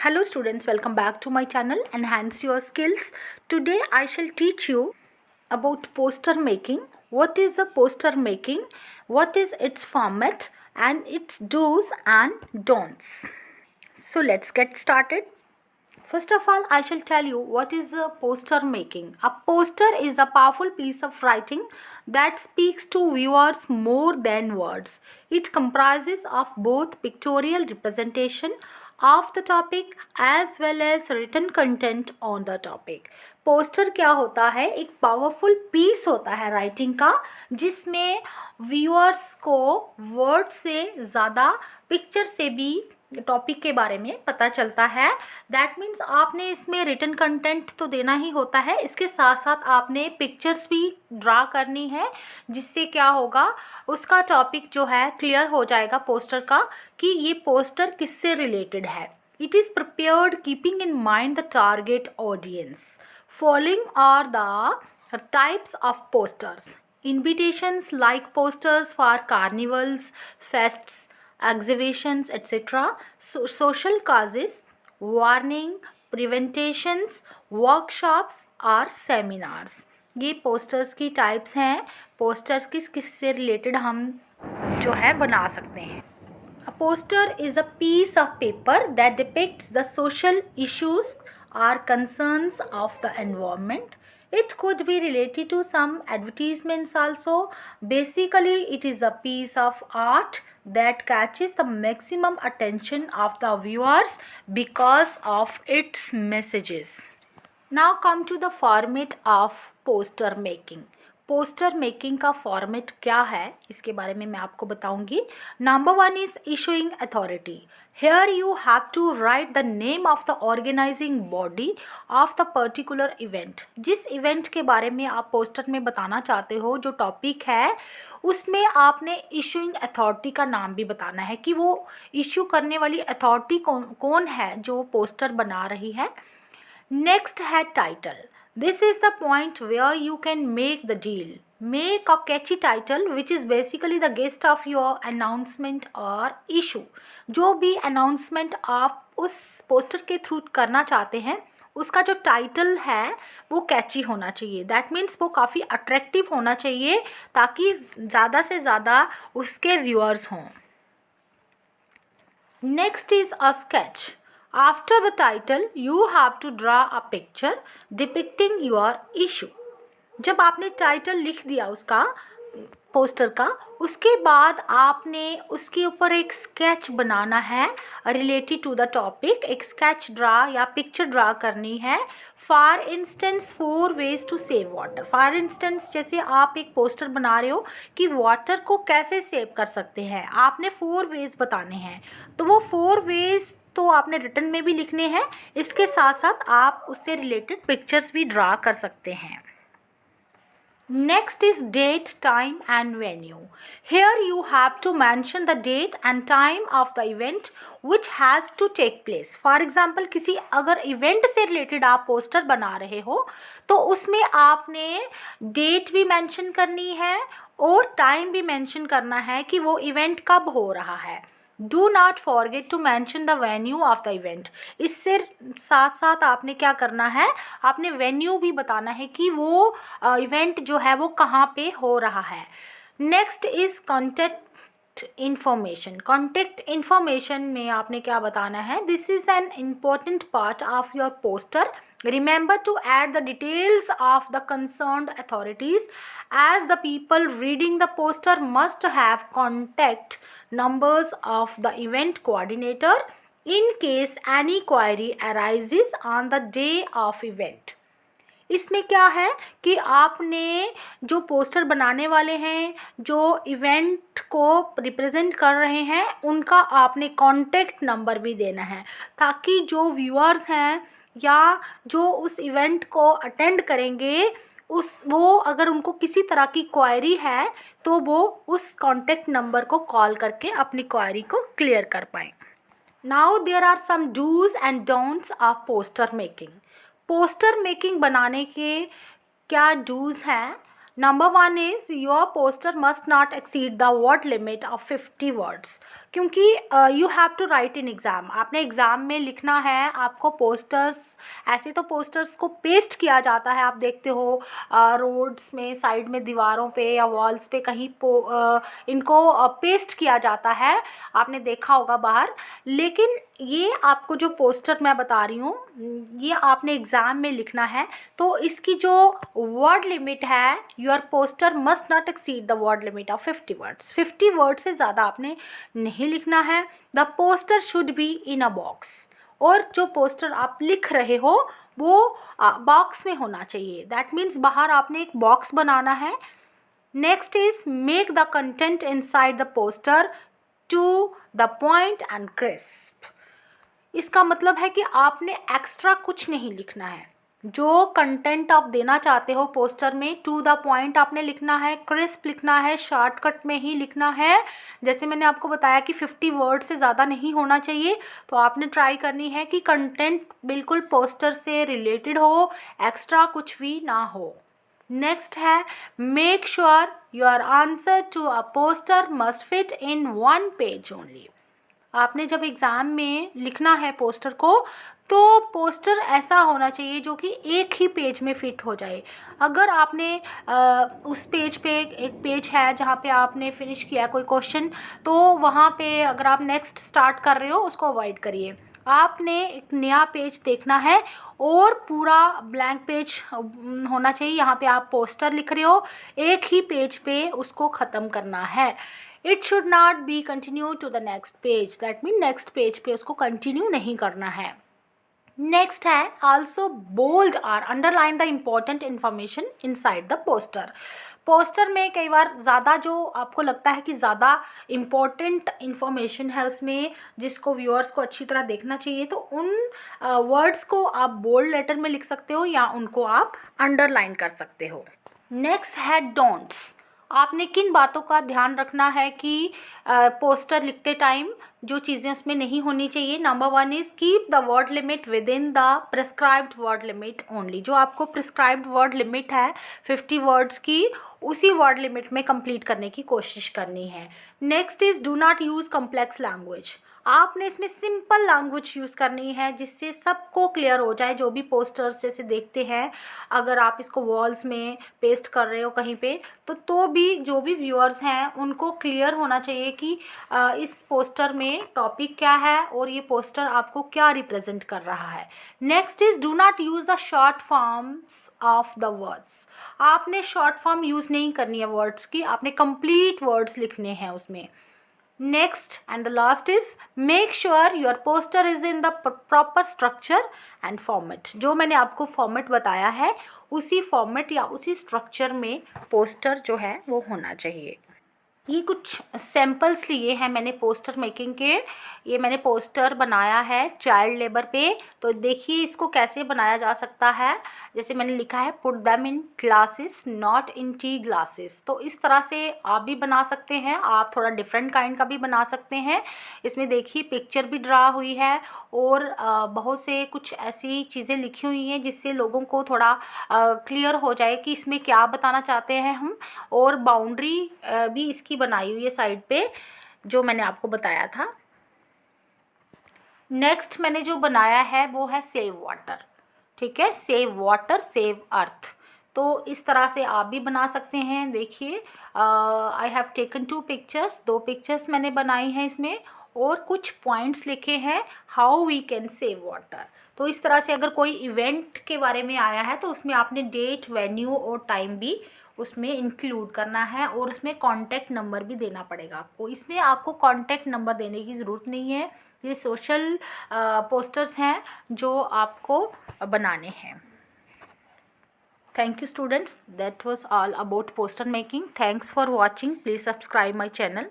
Hello students, welcome back to my channel Enhance Your Skills. Today I shall teach you about poster making. What is a poster making? What is its format and its do's and don'ts? So let's get started. First of all, I shall tell you what is a poster making. A poster is a powerful piece of writing that speaks to viewers more than words. It comprises of both pictorial representation of the topic as well as written content on the topic. Poster क्या होता है? एक powerful piece होता है writing का जिसमें viewers को word से ज़्यादा पिक्चर से भी टॉपिक के बारे में पता चलता है. दैट मीन्स आपने इसमें रिटन कंटेंट तो देना ही होता है, इसके साथ साथ आपने पिक्चर्स भी ड्रा करनी है जिससे क्या होगा, उसका टॉपिक जो है क्लियर हो जाएगा पोस्टर का कि ये पोस्टर किससे रिलेटेड है. It is prepared keeping in mind the target audience. Following are the types of posters. Invitations like posters for carnivals, fests, exhibitions, etc. Social causes, warning, preventations, workshops और seminars. ये posters की types हैं. posters किस से related हम जो है बना सकते हैं. A poster is a piece of paper that depicts the social issues or concerns of the environment. It could be related to some advertisements also. Basically, it is a piece of art that catches the maximum attention of the viewers because of its messages. Now come to the format of poster making. Poster making का format क्या है इसके बारे में मैं आपको बताऊंगी. Number 1 is issuing authority. Here you have to write the name of the organising body of the particular event. जिस इवेंट के बारे में आप पोस्टर में बताना चाहते हो, जो टॉपिक है, उसमें आपने इशूइंग अथॉरिटी का नाम भी बताना है कि वो इशू करने वाली अथॉरिटी कौन है जो पोस्टर बना रही है. नेक्स्ट है title. This is the point where you can make the deal. Make a catchy title which is basically the gist of your announcement or issue. जो भी announcement आप उस पोस्टर के थ्रू करना चाहते हैं उसका जो टाइटल है वो कैची होना चाहिए. दैट मीन्स वो काफ़ी अट्रैक्टिव होना चाहिए ताकि ज़्यादा से ज़्यादा उसके व्यूअर्स हों. Next is a sketch. After the title, you have to draw a picture depicting your issue. जब आपने टाइटल लिख दिया उसका पोस्टर का, उसके बाद आपने उसके ऊपर एक स्केच बनाना है रिलेटेड टू द टॉपिक. एक स्केच ड्रा या पिक्चर ड्रा करनी है. For instance 4 ways to save water. For instance जैसे आप एक पोस्टर बना रहे हो कि वाटर को कैसे सेव कर सकते हैं, आपने 4 ways बताने हैं. तो वो 4 ways तो आपने रिटन में भी लिखने हैं, इसके साथ साथ आप उससे रिलेटेड पिक्चर्स भी ड्रा कर सकते हैं. Next is date, time and venue. Here you have to mention the date and time of the event which has to take place. For example, किसी अगर इवेंट से रिलेटेड आप पोस्टर बना रहे हो तो उसमें आपने डेट भी मेंशन करनी है और टाइम भी मेंशन करना है कि वो इवेंट कब हो रहा है. Do not forget to mention the venue of the event. इससे साथ साथ आपने क्या करना है, आपने वेन्यू भी बताना है कि वो इवेंट जो है वो कहाँ पे हो रहा है. Next is contact information. Contact information में आपने क्या बताना है. This is an important part of your poster. Remember to add the details of the concerned authorities as the people reading the poster must have contact numbers of the event coordinator in case any query arises on the day of event. इसमें क्या है कि आपने जो poster बनाने वाले हैं, जो इवेंट को रिप्रेजेंट कर रहे हैं, उनका आपने कॉन्टैक्ट नंबर भी देना है ताकि जो व्यूअर्स हैं या जो उस इवेंट को अटेंड करेंगे वो अगर उनको किसी तरह की क्वायरी है तो वो उस कॉन्टैक्ट नंबर को कॉल करके अपनी क्वायरी को क्लियर कर पाएँ. Now there are some dos and don'ts of poster making. Poster making बनाने के क्या डूज हैं. Number 1 is your poster must not exceed the word limit of 50 words. क्योंकि you have to write in exam, आपने exam में लिखना है आपको पोस्टर्स। ऐसे तो पोस्टर्स को पेस्ट किया जाता है, आप देखते हो रोड्स में, साइड में, दीवारों पे या वॉल्स पे कहीं इनको पेस्ट किया जाता है, आपने देखा होगा बाहर। लेकिन ये आपको जो पोस्टर मैं बता रही हूँ ये आपने एग्ज़ाम में लिखना है। तो इसकी जो वर्ड लिमिट है, your poster must not exceed the word limit of 50 words. 50 word से ज़्यादा आपने नहीं लिखना है। The poster should be in a box, और जो पोस्टर आप लिख रहे हो वो बॉक्स में होना चाहिए। दैट मीन्स बाहर आपने एक बॉक्स बनाना है। Next is make the content inside the poster to the point and crisp. इसका मतलब है कि आपने एक्स्ट्रा कुछ नहीं लिखना है। जो कंटेंट आप देना चाहते हो पोस्टर में, टू द पॉइंट आपने लिखना है, क्रिस्प लिखना है, शॉर्टकट में ही लिखना है। जैसे मैंने आपको बताया कि 50 वर्ड से ज़्यादा नहीं होना चाहिए, तो आपने ट्राई करनी है कि कंटेंट बिल्कुल पोस्टर से रिलेटेड हो, एक्स्ट्रा कुछ भी ना हो। नेक्स्ट है make sure your answer to a poster must fit in 1 page only. आपने जब एग्ज़ाम में लिखना है पोस्टर को, तो पोस्टर ऐसा होना चाहिए जो कि एक ही पेज में फिट हो जाए। अगर आपने उस पेज पे, एक पेज है जहाँ पे आपने फिनिश किया कोई क्वेश्चन, तो वहाँ पे अगर आप नेक्स्ट स्टार्ट कर रहे हो उसको अवॉइड करिए। आपने एक नया पेज देखना है और पूरा ब्लैंक पेज होना चाहिए। यहाँ पे आप पोस्टर लिख रहे हो, एक ही पेज पे उसको ख़त्म करना है। It should not be continue to the next page, that mean next page पे उसको कंटिन्यू नहीं करना है। नेक्स्ट है आल्सो बोल्ड और underline the important information inside the poster. Poster में कई बार ज़्यादा जो आपको लगता है कि ज़्यादा इम्पॉर्टेंट इन्फॉर्मेशन है उसमें, जिसको व्यूअर्स को अच्छी तरह देखना चाहिए, तो उन वर्ड्स को आप बोल्ड लेटर में लिख सकते हो या उनको आप अंडरलाइन कर सकते हो। नेक्स्ट है डोंट्स। आपने किन बातों का ध्यान रखना है कि पोस्टर लिखते टाइम जो चीज़ें उसमें नहीं होनी चाहिए। Number 1 is keep the word limit with in the prescribed word limit only. जो आपको प्रिस्क्राइब्ड वर्ड लिमिट है 50 वर्ड्स की, उसी वर्ड लिमिट में कंप्लीट करने की कोशिश करनी है। Next is do not use complex language. आपने इसमें सिंपल लैंग्वेज यूज़ करनी है जिससे सबको क्लियर हो जाए। जो भी पोस्टर्स जैसे देखते हैं, अगर आप इसको वॉल्स में पेस्ट कर रहे हो कहीं पे, तो भी जो भी व्यूअर्स हैं उनको क्लियर होना चाहिए कि इस पोस्टर में टॉपिक क्या है और ये पोस्टर आपको क्या रिप्रेजेंट कर रहा है। Next is do not use the short forms of the words. आपने शॉर्ट फॉर्म यूज़ नहीं करनी है वर्ड्स की, आपने कंप्लीट वर्ड्स लिखने हैं उसमें। Next and the last is make sure your poster is in the proper structure and format। जो मैंने आपको फॉर्मेट बताया है उसी फॉर्मेट या उसी स्ट्रक्चर में पोस्टर जो है वो होना चाहिए। ये कुछ सैम्पल्स लिए हैं मैंने पोस्टर मेकिंग के। ये मैंने पोस्टर बनाया है चाइल्ड लेबर पे, तो देखिए इसको कैसे बनाया जा सकता है। जैसे मैंने लिखा है put them in glasses not in T glasses, तो इस तरह से आप भी बना सकते हैं। आप थोड़ा डिफरेंट काइंड का भी बना सकते हैं। इसमें देखिए पिक्चर भी ड्रा हुई है और बहुत से कुछ ऐसी चीज़ें लिखी हुई हैं जिससे लोगों को थोड़ा क्लियर हो जाए कि इसमें क्या बताना चाहते हैं हम। और बाउंड्री भी इसकी बनाई हुई है साइड पे, जो मैंने आपको बताया था। नेक्स्ट मैंने जो बनाया है वो है सेव वाटर। ठीक है, सेव वाटर सेव अर्थ। तो इस तरह से आप भी बना सकते हैं। देखिए I have taken 2 pictures, 2 pictures मैंने बनाई हैं इसमें, और कुछ पॉइंट्स लिखे हैं how we can save water. तो इस तरह से अगर कोई इवेंट के बारे में आया है तो उसमें आपने डेट, वेन्यू और टाइम भी उसमें इंक्लूड करना है, और उसमें कॉन्टैक्ट नंबर भी देना पड़ेगा आपको। इसमें आपको कॉन्टैक्ट नंबर देने की ज़रूरत नहीं है, ये सोशल पोस्टर्स हैं जो आपको बनाने हैं। Thank you students, that was all about poster making. Thanks for watching. Please subscribe my channel.